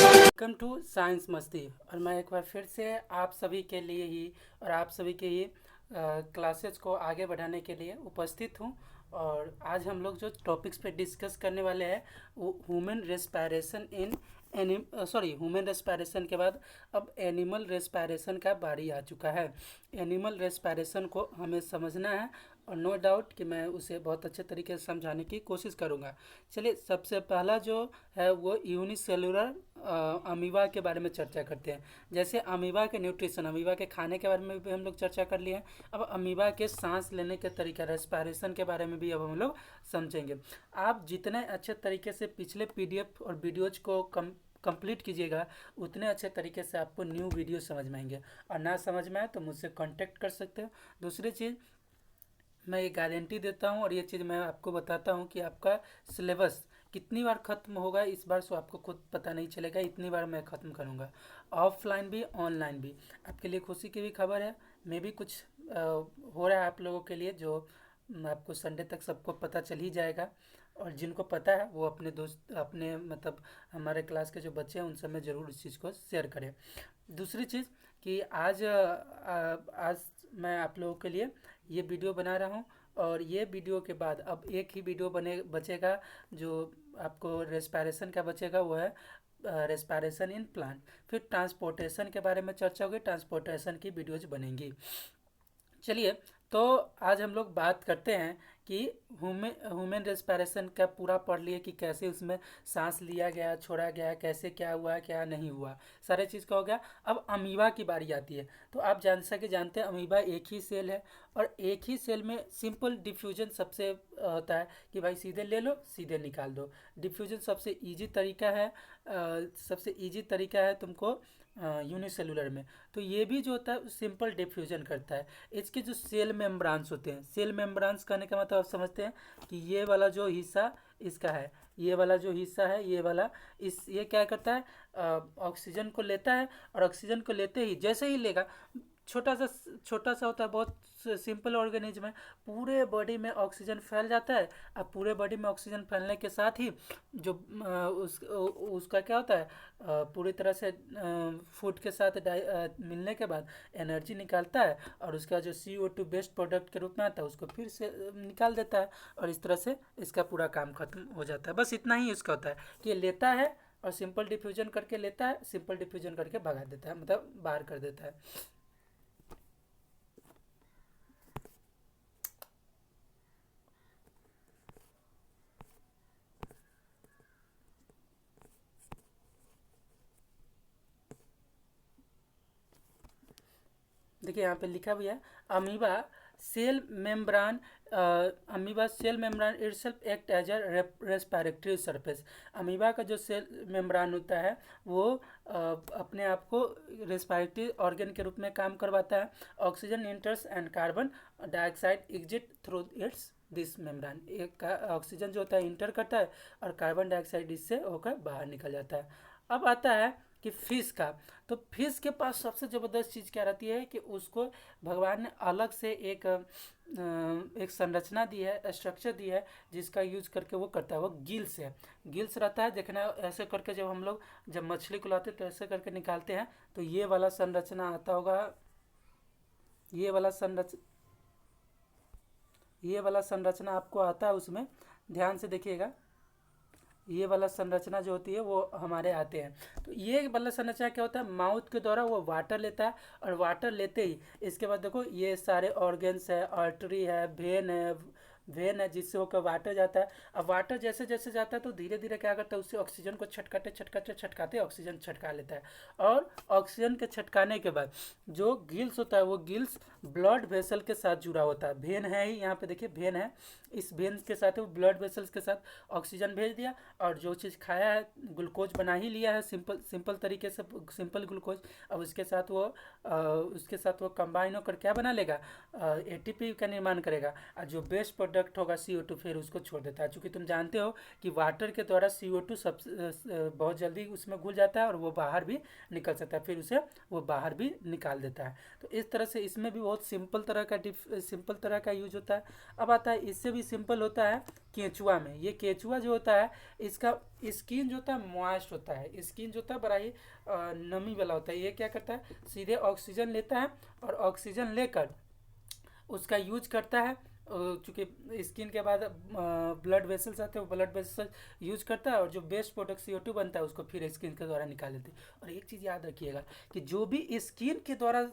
Welcome to science मस्ती। और मैं एक बार फिर से आप सभी के लिए ही और आप सभी के ही क्लासेस को आगे बढ़ाने के लिए उपस्थित हूँ। और आज हम लोग जो टॉपिक्स पे डिस्कस करने वाले हैं वो human respiration in human respiration के बाद अब एनिमल रेस्पिरेशन का बारी आ चुका है। एनिमल रेस्पिरेशन को हमें समझना है और नो डाउट कि मैं उसे बहुत अच्छे तरीके से समझाने की कोशिश करूँगा। चलिए, सबसे पहला जो है वो यूनिसेलुलर अमीबा के बारे में चर्चा करते हैं। जैसे अमीबा के न्यूट्रिशन, अमीबा के खाने के बारे में भी हम लोग चर्चा कर लिए हैं। अब अमीबा के सांस लेने के तरीका, रेस्पिरेशन के बारे में भी अब हम लोग समझेंगे। आप जितने अच्छे तरीके से पिछले पीडीएफ और वीडियोज को कंप्लीट कीजिएगा उतने अच्छे तरीके से आपको न्यू वीडियो समझ में आएंगे। और ना समझ में आए तो मुझसे कांटेक्ट कर सकते हो। दूसरी चीज़, मैं ये गारंटी देता हूँ और ये चीज़ मैं आपको बताता हूँ कि आपका सिलेबस कितनी बार ख़त्म होगा इस बार सो आपको खुद पता नहीं चलेगा। इतनी बार मैं ख़त्म करूँगा, ऑफलाइन भी ऑनलाइन भी। आपके लिए खुशी की भी खबर है, मैं भी कुछ हो रहा है आप लोगों के लिए जो आपको संडे तक सबको पता चल ही जाएगा। और जिनको पता है वो अपने दोस्त, अपने मतलब हमारे क्लास के जो बच्चे हैं उनसे मैं ज़रूर इस चीज़ को शेयर करें। दूसरी चीज़ कि आज मैं आप लोगों के लिए ये वीडियो बना रहा हूँ। और ये वीडियो के बाद अब एक ही वीडियो बचेगा जो आपको रेस्पिरेशन का बचेगा, वो है रेस्पिरेशन इन प्लांट। फिर ट्रांसपोर्टेशन के बारे में चर्चा होगी, ट्रांसपोर्टेशन की वीडियोज बनेंगी। चलिए, तो आज हम लोग बात करते हैं कि ह्यूमन रेस्पिरेशन का पूरा पढ़ लिए कि कैसे उसमें सांस लिया गया, छोड़ा गया, कैसे क्या हुआ क्या नहीं हुआ, सारे चीज़ का हो गया। अब अमीबा की बारी आती है। तो आप जानते हैं अमीबा एक ही सेल है और एक ही सेल में सिंपल डिफ्यूजन सबसे होता है कि भाई सीधे ले लो सीधे निकाल दो। डिफ्यूजन सबसे ईजी तरीका है, सबसे ईजी तरीका है तुमको यूनिसेलुलर में। तो ये भी जो होता है सिंपल डिफ्यूजन करता है। इसके जो सेल मेम्ब्रांस होते हैं, सेल मेम्ब्रांस कहने का मतलब आप समझते हैं कि ये वाला जो हिस्सा इसका है, ये वाला जो हिस्सा है ये वाला, ये क्या करता है, ऑक्सीजन को लेता है। और ऑक्सीजन को लेते ही जैसे ही लेगा, छोटा सा होता है, बहुत सिंपल ऑर्गेनिज्म है, पूरे बॉडी में ऑक्सीजन फैल जाता है। अब पूरे बॉडी में ऑक्सीजन फैलने के साथ ही जो उसका क्या होता है, पूरी तरह से फूड के साथ मिलने के बाद एनर्जी निकालता है और उसका जो CO2 बेस्ट प्रोडक्ट के रूप में आता है उसको फिर से निकाल देता है। और इस तरह से इसका पूरा काम खत्म हो जाता है। बस इतना ही इसका होता है कि ये लेता है और सिंपल डिफ्यूजन करके लेता है, सिंपल डिफ्यूजन करके भगा देता है, मतलब बाहर कर देता है। देखिए यहाँ पे लिखा भी है, amoeba cell membrane amoeba cell membrane itself act as a respiratory surface. Amoeba का जो सेल मेम्ब्रान होता है वो अपने आप को रेस्पिरेटरी ऑर्गन के रूप में काम करवाता है। Oxygen इंटर्स and carbon dioxide exit through it's this membrane. एक ऑक्सीजन जो होता है इंटर करता है और कार्बन डाइऑक्साइड इससे होकर बाहर निकल जाता है। अब आता है कि फिश का। तो फिश के पास सबसे ज़बरदस्त चीज़ क्या रहती है कि उसको भगवान ने अलग से एक संरचना दी है, स्ट्रक्चर दी है जिसका यूज करके वो करता है। वो गिल्स है, गिल्स रहता है। देखना ऐसे करके जब हम लोग जब मछली को लाते हैं तो ऐसे करके निकालते हैं तो ये वाला संरचना आता होगा, ये वाला संरचना आपको आता है। उसमें ध्यान से देखिएगा, ये वाला संरचना जो होती है वो हमारे आते हैं। तो ये वाला संरचना क्या होता है, माउथ के द्वारा वो वाटर लेता है और वाटर लेते ही इसके बाद देखो ये सारे ऑर्गन्स है, आर्टरी है, वेन है जिससे होकर वाटर जाता है। अब वाटर जैसे जैसे जाता है तो धीरे धीरे क्या करता है, उससे ऑक्सीजन को छटकाते ऑक्सीजन छटका लेता है। और ऑक्सीजन के छटकाने के बाद जो गिल्स होता है वो गिल्स ब्लड वेसल के साथ जुड़ा होता है। वेन है ही, यहाँ पे देखिए वेन है, इस वेन के साथ वो ब्लड वेसल्स के साथ ऑक्सीजन भेज दिया और जो चीज़ खाया है ग्लूकोज बना ही लिया है, सिंपल तरीके से सिंपल ग्लूकोज। अब उसके साथ वो कंबाइन होकर क्या बना लेगा, ATP का निर्माण करेगा। और जो बेस्ट प्रोडक्ट कंडक्ट होगा CO2, फिर उसको छोड़ देता है। चूँकि तुम जानते हो कि वाटर के द्वारा CO2 सब बहुत जल्दी उसमें घुल जाता है और वो बाहर भी निकल सकता है, फिर उसे वो बाहर भी निकाल देता है। तो इस तरह से इसमें भी बहुत सिंपल तरह का यूज होता है। अब आता है, इससे भी सिंपल होता है केंचुआ में। ये केंचुआ जो होता है, इसका स्किन जो होता है मॉइस्ट होता है, स्किन जो होता है बड़ा ही नमी वाला होता है। ये क्या करता है, सीधे ऑक्सीजन लेता है और ऑक्सीजन लेकर उसका यूज करता है। चूँकि स्किन के बाद ब्लड वेसल्स आते हैं, वो ब्लड वेसल्स यूज करता है और जो बेस्ट प्रोडक्ट CO2 बनता है उसको फिर स्किन के द्वारा निकाल लेते हैं। और एक चीज़ याद रखिएगा कि जो भी स्किन के द्वारा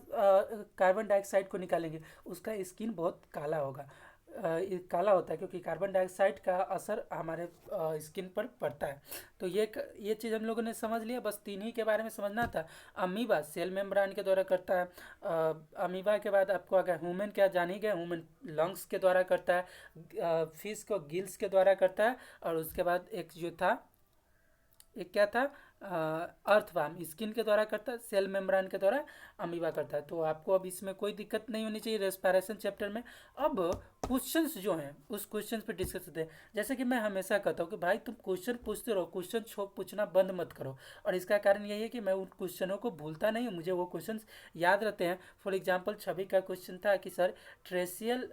कार्बन डाइऑक्साइड को निकालेंगे उसका स्किन बहुत काला होगा। ये काला होता है क्योंकि कार्बन डाइऑक्साइड का असर हमारे स्किन पर पड़ता है। तो ये चीज़ हम लोगों ने समझ लिया, बस तीन ही के बारे में समझना था। अमीबा सेल मेम्ब्रेन के द्वारा करता है। अमीबा के बाद आपको आ गया ह्यूमन, क्या जान ही गए, ह्यूमन लंग्स के द्वारा करता है, फिश को गिल्स के द्वारा करता है, और उसके बाद एक जो था, एक क्या था, अर्थवार्म स्किन के द्वारा करता है, सेल मेम्ब्रेन के द्वारा अमीबा करता है। तो आपको अब इसमें कोई दिक्कत नहीं होनी चाहिए रेस्पिरेशन चैप्टर में। अब क्वेश्चंस जो हैं उस क्वेश्चंस पे डिस्कस करते हैं। जैसे कि मैं हमेशा कहता हूँ कि भाई तुम क्वेश्चन पूछते रहो, क्वेश्चन पूछना बंद मत करो। और इसका कारण यही है कि मैं उन क्वेश्चनों को भूलता नहीं हूँ, मुझे वो क्वेश्चंस याद रहते हैं। फॉर एग्जाम्पल छवि का क्वेश्चन था कि सर ट्रेसियल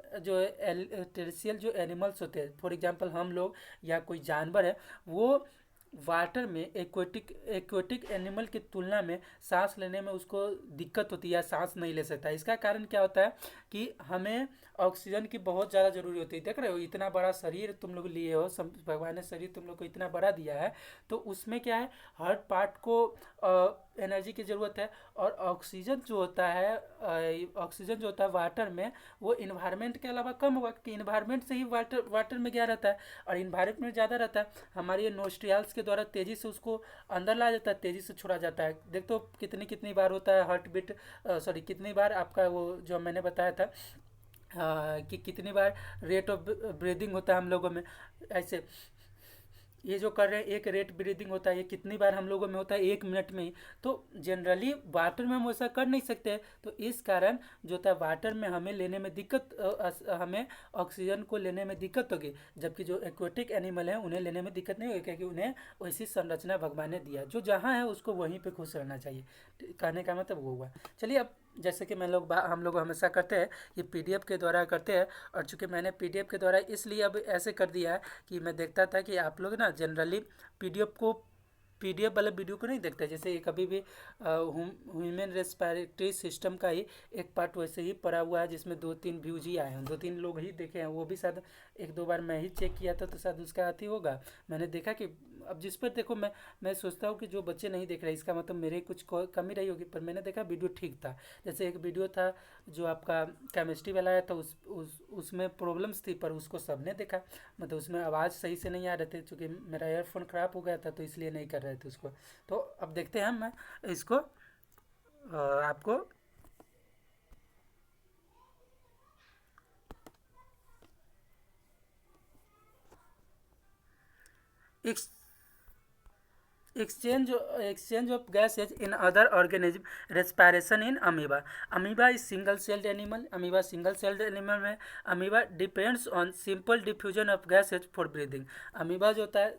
जो एनिमल्स होते हैं, फॉर एग्जाम्पल हम लोग या कोई जानवर है, वो वाटर में एक्वेटिक एनिमल की तुलना में सांस लेने में उसको दिक्कत होती है या सांस नहीं ले सकता है। इसका कारण क्या होता है कि हमें ऑक्सीजन की बहुत ज़्यादा ज़रूरी होती है। देख रहे हो, इतना बड़ा शरीर तुम लोग लिए हो, भगवान ने शरीर तुम लोग को इतना बड़ा दिया है, तो उसमें क्या है, हर पार्ट को एनर्जी की ज़रूरत है। और ऑक्सीजन जो होता है वाटर में, वो इन्वायरमेंट के अलावा कम होगा क्योंकि इन्वायरमेंट से ही वाटर में क्या रहता है, और इन्वायरमेंट में ज़्यादा रहता है। हमारे ये नोस्ट्रियल्स के द्वारा तेज़ी से उसको अंदर लाया जाता है, तेज़ी से छोड़ा जाता है। देख तो कितनी बार होता है हार्ट बीट, सॉरी कितनी बार आपका वो जो मैंने बताया था कि कितनी बार रेट ऑफ ब्रीदिंग होता है हम लोगों में। ऐसे ये जो कर रहे हैं, एक रेट ब्रीदिंग होता है, ये कितनी बार हम लोगों में होता है, 1 मिनट में ही। तो जनरली वाटर में हम ऐसा कर नहीं सकते। तो इस कारण जो होता है वाटर में हमें लेने में दिक्कत, हमें ऑक्सीजन को लेने में दिक्कत होगी, जबकि जो एक्वेटिक एनिमल हैं उन्हें लेने में दिक्कत नहीं होगी क्योंकि उन्हें वैसी संरचना भगवान ने दिया है। जो जहाँ है उसको वहीं पर खुश रहना चाहिए। कहने का मतलब वो हुआ। चलिए, अब जैसे कि हम लोग हमेशा करते हैं, ये PDF के द्वारा करते हैं। और चूँकि मैंने PDF के द्वारा इसलिए अब ऐसे कर दिया है कि मैं देखता था कि आप लोग ना जनरली PDF वाले वीडियो को नहीं देखते। जैसे कभी भी ह्यूमन रेस्पिरेटरी सिस्टम का ही एक पार्ट वैसे ही पड़ा हुआ है जिसमें 2-3 व्यूज ही आए हैं, 2-3 लोग ही देखे हैं, वो भी शायद 1-2 बार मैं ही चेक किया था, तो शायद उसका अति होगा। मैंने देखा कि अब जिस पर देखो, मैं सोचता हूँ कि जो बच्चे नहीं देख रहे इसका मतलब मेरे कुछ कमी रही होगी, पर मैंने देखा वीडियो ठीक था। जैसे एक वीडियो था जो आपका केमिस्ट्री वाला आया था, उसमें प्रॉब्लम्स थी, पर उसको सबने देखा। मतलब उसमें आवाज़ सही से नहीं आ रहे थे, क्योंकि मेरा ईयरफोन ख़राब हो गया था तो इसलिए नहीं कर रहे थे उसको। तो अब देखते हैं, मैं इसको आपको एक exchange of gases in other organism, respiration in amoeba. Amoeba is single celled animal. में amoeba depends on simple diffusion of gases for breathing. amoeba जो होता है,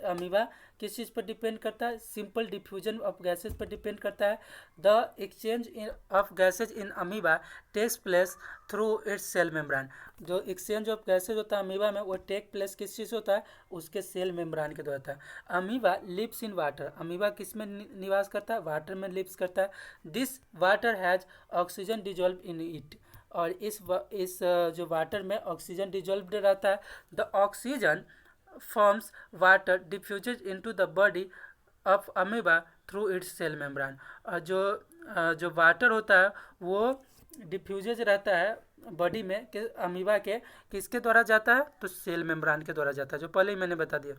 amoeba किस चीज़ पर डिपेंड करता है, सिंपल डिफ्यूजन ऑफ गैसेज पर डिपेंड करता है। The exchange of gases in amoeba takes place through its cell membrane. जो एक्सचेंज ऑफ गैसेज होता है अमीबा में, वो टेक प्लेस किस चीज़ होता है, उसके सेल मेम्ब्रेन के द्वारा होता है। Amoeba lives in water. Amoeba किस में निवास करता है, वाटर में लिव्स करता है। This water has oxygen dissolve in it. और इस जो वाटर में ऑक्सीजन डिजॉल्व रहता है। The oxygen forms water diffuses into the body of amoeba through its cell membrane। और जो वाटर होता है वो डिफ्यूजेज रहता है बॉडी में कि अमीबा के किसके द्वारा जाता है, तो सेल मेम्ब्रेन के द्वारा जाता है, जो पहले ही मैंने बता दिया।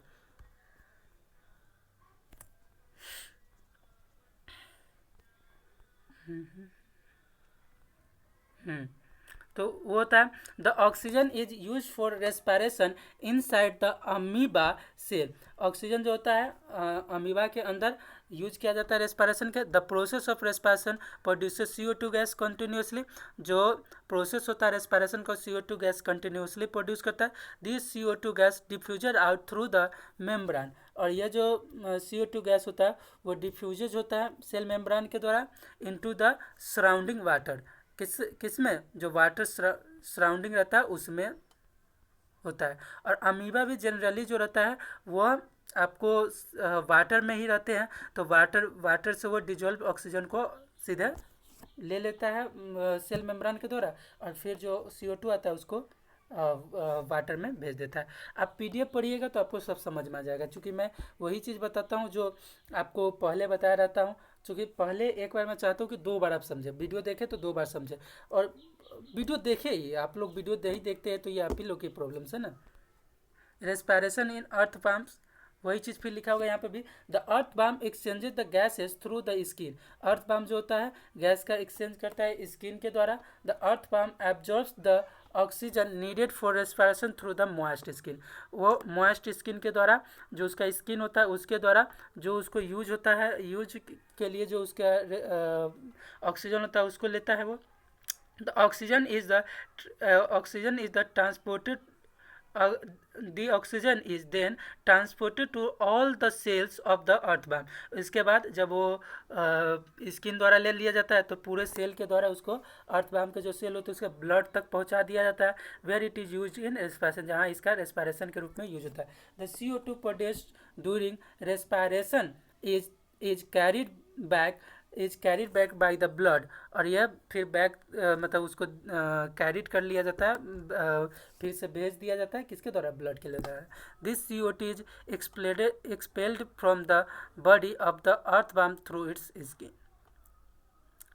तो वो होता है the oxygen is use for respiration inside the amoeba cell. Oxygen जो होता है अमीबा के अंदर यूज किया जाता है रेस्पिरेशन के। The process of respiration produces CO2 gas continuously. जो प्रोसेस होता है रेस्पिरेशन को CO2 गैस कंटिन्यूसली प्रोड्यूस करता है। This CO2 gas diffuser out through the membrane. और ये जो CO2 गैस होता है वो डिफ्यूज होता है सेल मेम्ब्रेन के द्वारा इनटू द सराउंडिंग वाटर। किस में? जो वाटर सराउंडिंग रहता है उसमें होता है। और अमीबा भी जनरली जो रहता है वह आपको वाटर में ही रहते हैं, तो वाटर से वो डिजोल्व ऑक्सीजन को सीधे ले लेता है सेल मेम्ब्रेन के द्वारा, और फिर जो CO2 आता है उसको वाटर में भेज देता है। आप PDF पढ़िएगा तो आपको सब समझ में आ जाएगा, क्योंकि मैं वही चीज़ बताता हूँ जो आपको पहले बताया रहता हूँ। क्योंकि पहले एक बार मैं चाहता हूँ कि 2 बार आप समझे, वीडियो देखें तो 2 बार समझे, और वीडियो देखे ही, आप लोग वीडियो नहीं देखते हैं तो ये आप ही लोग की प्रॉब्लम्स है ना। रेस्पिरेशन इन अर्थ पम्प्स, वही चीज़ फिर लिखा होगा यहाँ पे भी। The earthworm exchanges the gases through the skin. Earthworm जो होता है गैस का एक्सचेंज करता है स्किन के द्वारा। The earthworm absorbs the oxygen needed for respiration through the moist skin. वो मॉइस्ट स्किन के द्वारा, जो उसका स्किन होता है उसके द्वारा जो उसको यूज होता है, यूज के लिए जो उसका ऑक्सीजन होता है उसको लेता है वो। The oxygen is the transported the oxygen is then transported to all the cells of the earthworm। इसके बाद जब वो स्किन द्वारा ले लिया जाता है तो पूरे सेल के द्वारा उसको अर्थवर्म के जो सेल होते हैं उसके ब्लड तक पहुंचा दिया जाता है। Where it is use in respiration, जहाँ इसका रेस्पिरेशन के रूप में यूज होता है। The CO2 produced during respiration is carried back by the blood. और यह फिर बैक मतलब उसको कैरिड कर लिया जाता है, फिर से भेज दिया जाता है किसके द्वारा? ब्लड के द्वारा। This CO2 is expelled from the body of the earthworm through it's skin.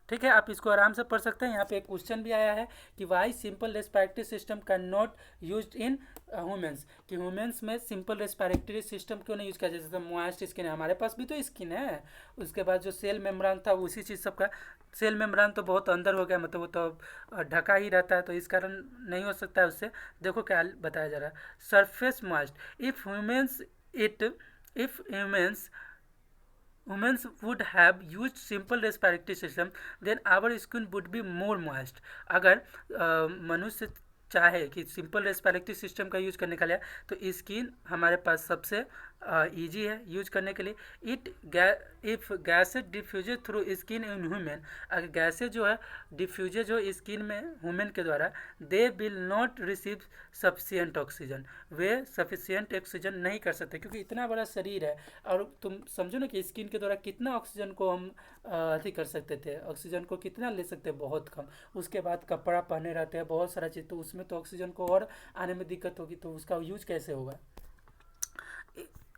ठीक है, आप इसको आराम से पढ़ सकते हैं। यहाँ पे एक क्वेश्चन भी आया है कि why simple respiratory system can not use in humans, कि ह्यूमन्स में सिंपल रेस्पिरेटरी सिस्टम क्यों नहीं यूज किया? जैसे मॉइस्ट स्किन है, हमारे पास भी तो स्किन है। उसके बाद जो सेल मेम्ब्रेन था उसी चीज़ सबका, सेल मेम्ब्रेन तो बहुत अंदर हो गया, मतलब वो तो ढका ही रहता है, तो इस कारण नहीं हो सकता है उससे। देखो क्या बताया जा रहा है, surface moist if humans would have used simple respiratory system then our skin would be more moist। अगर मनुष्य चाहे कि सिंपल रेस्पिरेटरी सिस्टम का यूज करने के लिए तो स्किन हमारे पास सबसे इजी है यूज करने के लिए। If gases diffuses through skin in human, अगर गैसेज जो है डिफ्यूजेज हो स्किन में ह्यूमन के द्वारा, they will not receive sufficient oxygen, way sufficient oxygen नहीं कर सकते, क्योंकि इतना बड़ा शरीर है। और तुम समझो ना कि स्किन के द्वारा कितना ऑक्सीजन को हम अति कर सकते थे, ऑक्सीजन को कितना ले सकते हैं? बहुत कम। उसके बाद कपड़ा पहने रहते हैं, बहुत सारा चीज़, तो उसमें तो ऑक्सीजन को और आने में दिक्कत होगी, तो उसका यूज कैसे होगा?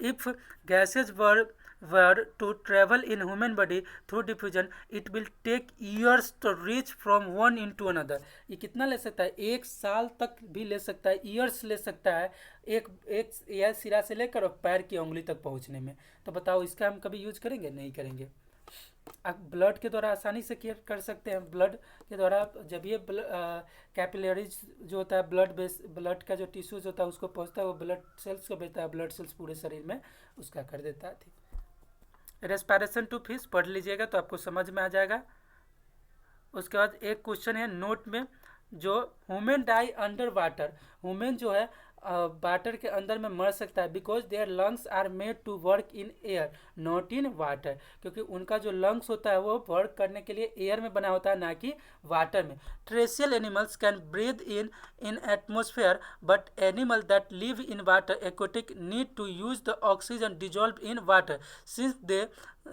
If gases were to travel in human body through diffusion, it will take years to reach from one into another। ये कितना ले सकता है? 1 साल तक भी ले सकता है, ईयर्स ले सकता है, एक यह सिरा से लेकर और पैर की उंगली तक पहुंचने में। तो बताओ इसका हम कभी यूज करेंगे? नहीं करेंगे। आप ब्लड के द्वारा आसानी से केयर कर सकते हैं। ब्लड के द्वारा जब ये कैपिलरीज जो होता है ब्लड का जो टिश्यूज होता है उसको पहुंचता है, वो ब्लड सेल्स को भेजता है, ब्लड सेल्स पूरे शरीर में उसका कर देता है। ठीक, रेस्पिरेशन टू फिश पढ़ लीजिएगा तो आपको समझ में आ जाएगा। उसके बाद एक क्वेश्चन है नोट में, जो human die under water, human जो है वाटर के अंदर में मर सकता है, because their lungs are made to work in air not in water, क्योंकि उनका जो लंग्स होता है वो वर्क करने के लिए एयर में बना होता है, ना कि वाटर में। Terrestrial animals can breathe in atmosphere, but animal that live in water aquatic need to use the oxygen dissolve in water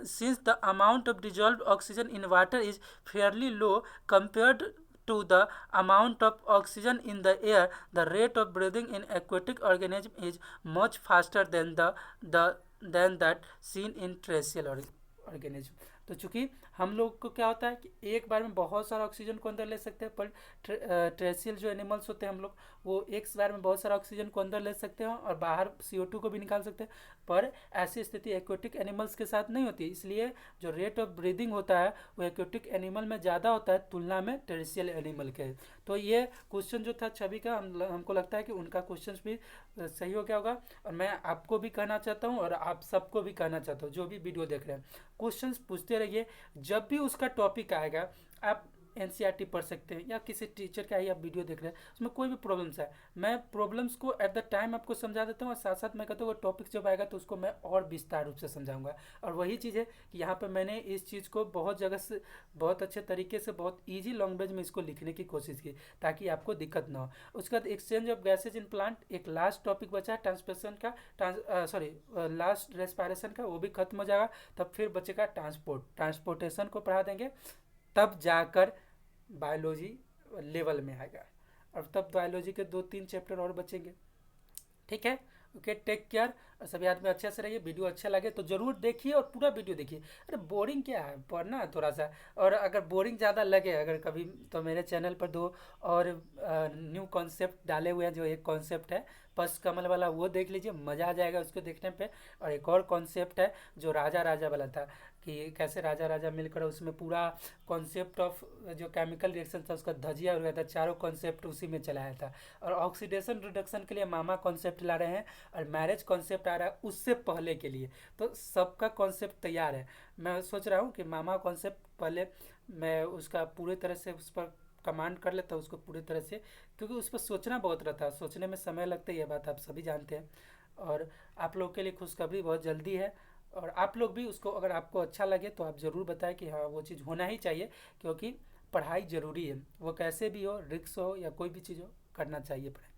since the amount of dissolved oxygen in water is fairly low compared to the amount of oxygen in the air, the rate of breathing in aquatic organism is much faster than that seen in terrestrial organism। तो चूंकि हम लोग को क्या होता है कि एक बार में बहुत सारा ऑक्सीजन को अंदर ले सकते हैं, पर टेरेस्ट्रियल जो एनिमल्स होते हैं हम लोग, वो एक बार में बहुत सारा ऑक्सीजन को अंदर ले सकते हैं और बाहर CO2 को भी निकाल सकते हैं। पर ऐसी स्थिति एक्वेटिक एनिमल्स के साथ नहीं होती, इसलिए जो रेट ऑफ ब्रीदिंग होता है वो एक्वेटिक एनिमल में ज़्यादा होता है तुलना में टेरेस्ट्रियल एनिमल के। तो ये क्वेश्चन जो था छवि का, हमको लगता है कि उनका क्वेश्चन भी सही हो गया होगा। और मैं आपको भी कहना चाहता हूँ और आप सबको भी कहना चाहता हूँ जो भी वीडियो देख रहे हैं, क्वेश्चंस पूछते रहिए। जब भी उसका टॉपिक आएगा आप NCERT पढ़ सकते हैं या किसी टीचर का ही आप वीडियो देख रहे हैं उसमें कोई भी प्रॉब्लम्स है, मैं प्रॉब्लम्स को एट द टाइम आपको समझा देता हूँ और साथ साथ मैं कहता हूँ टॉपिक जब आएगा तो उसको मैं और विस्तार रूप से समझाऊंगा। और वही चीज़ है कि यहाँ पे मैंने इस चीज़ को बहुत जगह से बहुत अच्छे तरीके से बहुत ईजी लैंग्वेज में इसको लिखने की कोशिश की ताकि आपको दिक्कत ना हो। उसके बाद exchange of gases in plant, एक लास्ट टॉपिक बचा है ट्रांसप्रेशन का, सॉरी लास्ट रेस्पायरेशन का, वो भी खत्म हो जाएगा। तब फिर बचेगा ट्रांसपोर्टेशन को पढ़ा देंगे, तब जाकर बायोलॉजी लेवल में आएगा। और तब बायोलॉजी के 2-3 चैप्टर और बचेंगे। ठीक है, ओके, टेक केयर और सभी आदमी अच्छे से रहिए। वीडियो अच्छा लगे तो जरूर देखिए और पूरा वीडियो देखिए। अरे बोरिंग क्या है, पढ़ना है थोड़ा सा। और अगर बोरिंग ज़्यादा लगे अगर कभी, तो मेरे चैनल पर 2 और न्यू कॉन्सेप्ट डाले हुए हैं। जो एक कॉन्सेप्ट है पस कमल वाला, वो देख लीजिए, मज़ा आ जाएगा उसको देखने पे। और एक और कॉन्सेप्ट है जो राजा राजा वाला था कि कैसे राजा राजा मिलकर, उसमें पूरा कॉन्सेप्ट ऑफ जो केमिकल रिएक्शन था उसका धजिया हुआ था, चारों कॉन्सेप्ट उसी में चलाया था। और ऑक्सीडेशन रिडक्शन के लिए मामा कॉन्सेप्ट ला रहे हैं और मैरिज कॉन्सेप्ट आ रहा है उससे पहले के लिए। तो सबका कॉन्सेप्ट तैयार है। मैं सोच रहा हूँ कि मामा कॉन्सेप्ट पहले मैं उसका पूरी तरह से उस पर कमांड कर लेता हूँ उसको पूरी तरह से, क्योंकि उस पर सोचना बहुत रहता है, सोचने में समय लगता है, ये बात आप सभी जानते हैं। और आप लोग के लिए खुशखबरी बहुत जल्दी है। और आप लोग भी उसको, अगर आपको अच्छा लगे तो आप ज़रूर बताएं कि हाँ वो चीज़ होना ही चाहिए, क्योंकि पढ़ाई ज़रूरी है। वो कैसे भी हो, रिक्स हो या कोई भी चीज़ हो, करना चाहिए पढ़ाई।